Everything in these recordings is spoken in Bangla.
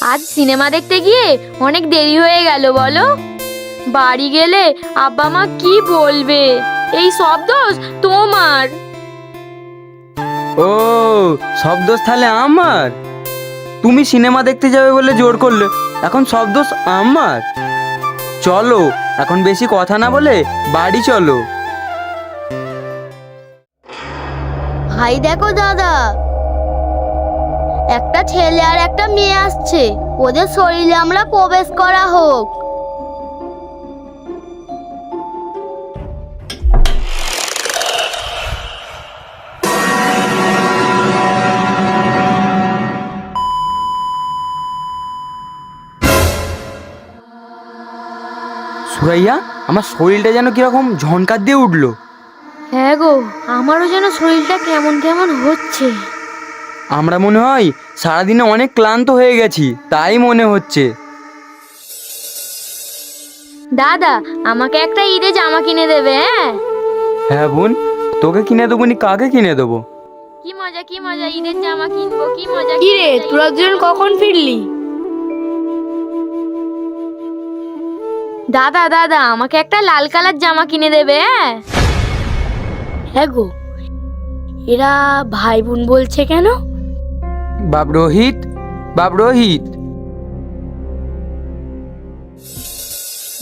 আজ সিনেমা দেখতে গিয়ে অনেক দেরি হয়ে গেল বলো। বাড়ি গেলে আব্বা মা কি বলবে? এই সব দোষ তোমার। ও, সব দোষ তাহলে আমার? তুমি সিনেমা দেখতে যাবে বলে জোর করলে, এখন সব দোষ আমার? চলো, এখন বেশি কথা না বলে বাড়ি চলো। ভাই দেখো দাদা, একটা ছেলে আর একটা মেয়ে আসছে, ওদের শরীরে আমরা প্রবেশ করা হোক। সুরাইয়া, আমার শরীরটা যেন কিরকম ঝনকার দিয়ে উঠলো। হ্যাঁ গো, আমারও যেন শরীরটা কেমন কেমন হচ্ছে। আমরা মনে হয় সারাদিনে অনেক ক্লান্ত হয়ে গেছি, তাই মনে হচ্ছে। দাদা, আমাকে একটা ঈদে জামা কিনে দেবে? হ্যাঁ বোন, তোকে কিনে দেবো নি, কাকে কিনে দেবো? কি মজা কি মজা, ঈদের জামা কিনবো, কি মজা। কি রে, তোরা দুজন কখন ফিরলি? দাদা দাদা, আমাকে একটা লাল কালার জামা কিনে দেবে? হ্যাঁ গো, এরা ভাই বোন বলছে কেন? বাপ রোহিত, বাপ রোহিত।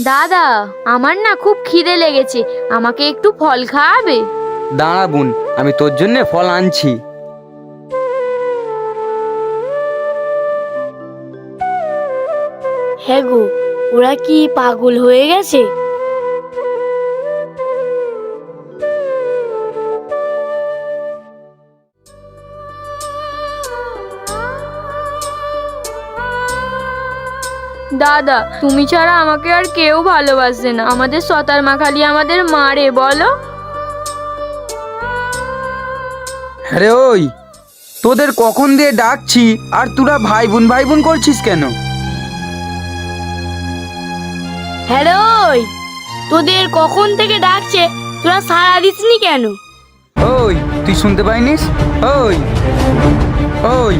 দাদা, আমার না খুব খিদে লেগেছে, আমাকে একটু ফল খাওয়াবে? দাঁড়া বোন, আমি তোর জন্য ফল আনছি। হ্যাঁ গো, ওরা কি পাগল হয়ে গেছে? দাদা, তুমি ছাড়া আমাকে আর কেউ ভালোবাসে না, আমাদের সতার মা খালি আমাদের মারে বলো। আরে ওই, তোদের কখন দিয়ে ডাকছি আর তোরা ভাই বোন করছিস কেন? হ্যাঁ রে, ওই তোদের কখন থেকে ডাকছে, তোরা সাড়া দিসনি কেন? ওই, তুই শুনতে পাইনিস? ওই ওই,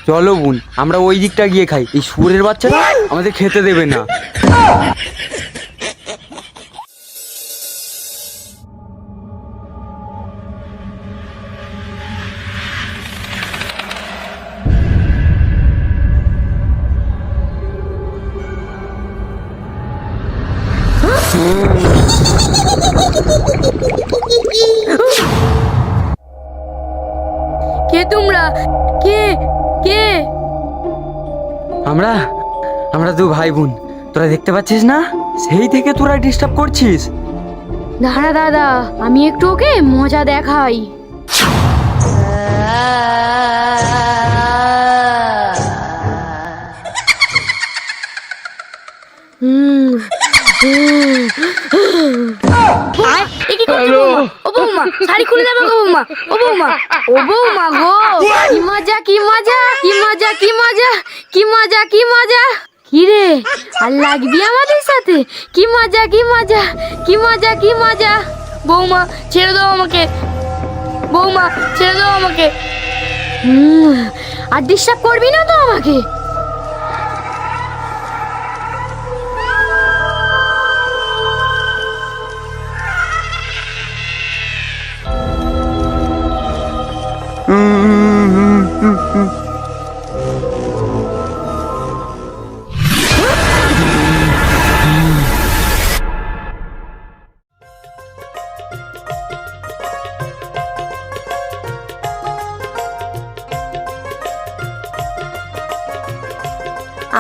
চলো বোন, আমরা ওই দিকটা গিয়ে খাই, এই শুয়োরের বাচ্চারা আমাদের খেতে দেবে না। কে তোমরা? কে কে? আমরা আমরা তো ভাই বোন, তোরা দেখতে পাচ্ছিস না? সেই থেকে তোরা ডিস্টার্ব করছিস। দাঁড়া দাদা, আমি একটু ওকে মজা দেখাই। ও বৌমা, শাড়ি খুলে যাবে গো বৌমা। ও বৌমা, ও বৌমা গো, কি মজা কি মজা, কি মজা কি মজা, কি মজা কি মজা। কি রে, আর লাগবি আমাদের সাথে? কি মজা কি মজা, কি মজা কি মজা। বৌমা ছেড়ে দাও আমাকে, বৌমা ছেড়ে দাও আমাকে। আর ডিস্টার্ব করবি না তো আমাকে?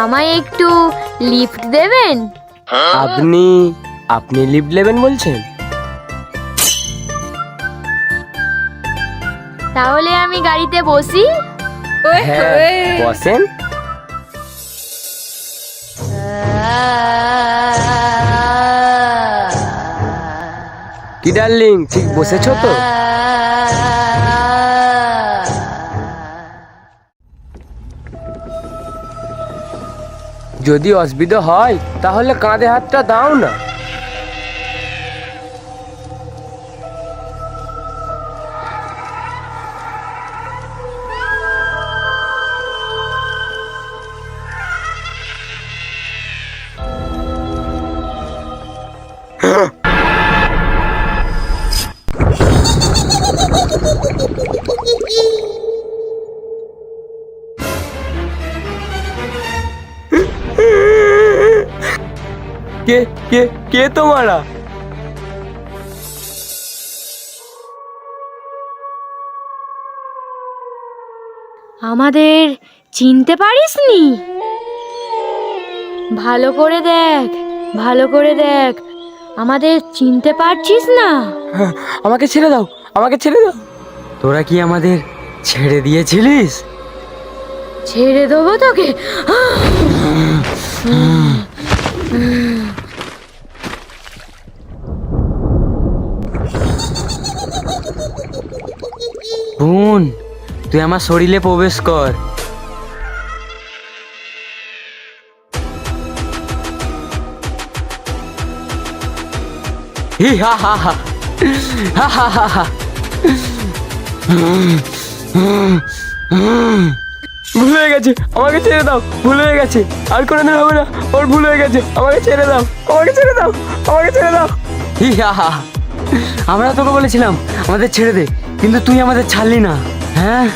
আমায় একটু লিফট দেবেন? আপনি আপনি লিফট নেবেন বলছেন? তাহলে আমি গাড়িতে বসি? হ্যাঁ, বসেন। কি ডার্লিং, ঠিক বসেছো তো? যদি অসুবিধা হয় তাহলে কাঁধে হাতটা দাও না। কে কে কে তোমারা? আমাদের চিনতে পারিসনি? ভালো করে দেখ, ভালো করে দেখ, আমাদের চিনতে পারছিস না? আমাকে ছেড়ে দাও, আমাকে ছেড়ে দাও। তোরা কি আমাদের ছেড়ে দিয়েছিলিস? ছেড়ে দেবো তোকে। বোন, তুই আমার শরীরে প্রবেশ কর। হি হা হা হা হা হা হা হা। ভুল হয়ে গেছে, আমাকে ছেড়ে দাও। ভুল হয়ে গেছে, আর কোনোদিন হবে না। ওর ভুল হয়ে গেছে, আমাকে ছেড়ে দাও, আমাকে ছেড়ে দাও, আমাকে ছেড়ে দাও। হি হা হা। আমরা তোকে বলেছিলাম আমাদের ছেড়ে দে, কিন্তু তুই আমাদের ছাড়লি না। হ্যাঁ,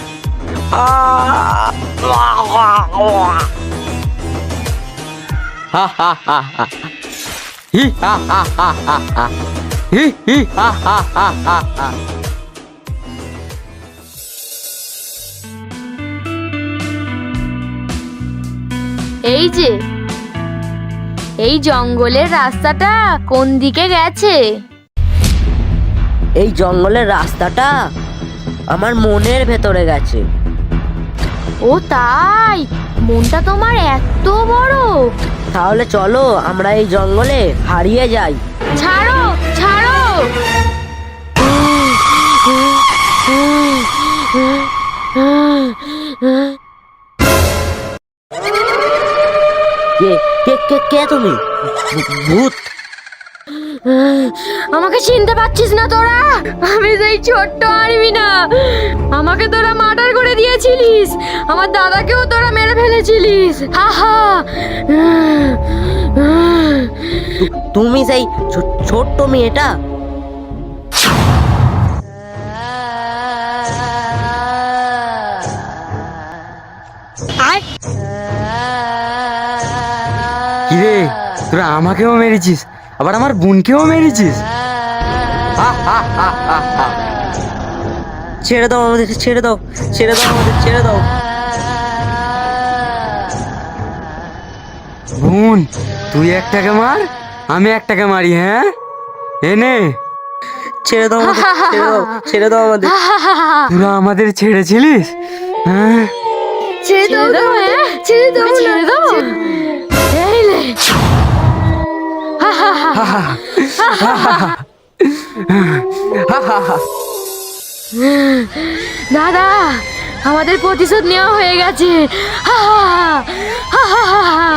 হা হা হা হা। হি হা হা হা হা হা। হি হি হা হা হা হা হা। এই যে, এই জঙ্গলের রাস্তাটা কোন দিকে গেছে? এই জঙ্গলের রাস্তাটা আমার মনের ভেতরে গেছে। ও তাই, মনটা তোমার এত বড়? তাহলে চলো আমরা এই জঙ্গলে হারিয়ে যাই। ছাড়ো, ছাড়ো। কে কে কে কে তুমি? ভূত? আমাকে চিনতে পারছিস না তোরা? আমি সেই ছোট্ট আরবি না, আমাকে তোরা মার্ডার করে দিয়েছিলিস, আমার দাদাকেও তোরা মেরে ফেলেছিলিস। হা হা। তুমি সেই ছোট্ট মেয়েটা? কিরে, তোরা আমাকেও মেরেছিস, আবার আমার বোনকেও মেরেছিস। হা হা হা হা হা। ছেড়ে দাও আমাদের, ছেড়ে দাও, ছেড়ে দাও আমাদের, ছেড়ে দাও। বোন, তুই একটাকে মার, আমি একটাকে মারি। হ্যাঁ, এনে। ছেড়ে দাও আমাদের, ছেড়ে দাও, ছেড়ে দাও আমাদের। তোরা আমাদের ছেড়েছিলিস? হ্যাঁ, ছেড়ে দাও, হ্যাঁ ছেড়ে দাও, ছেড়ে দাও। এই লে। হা হা হা। হা হা হা হা হা। দাদা, আমাদের প্রতিশোধ নেওয়া হয়ে গেছে। হা হা হা হা হা হা।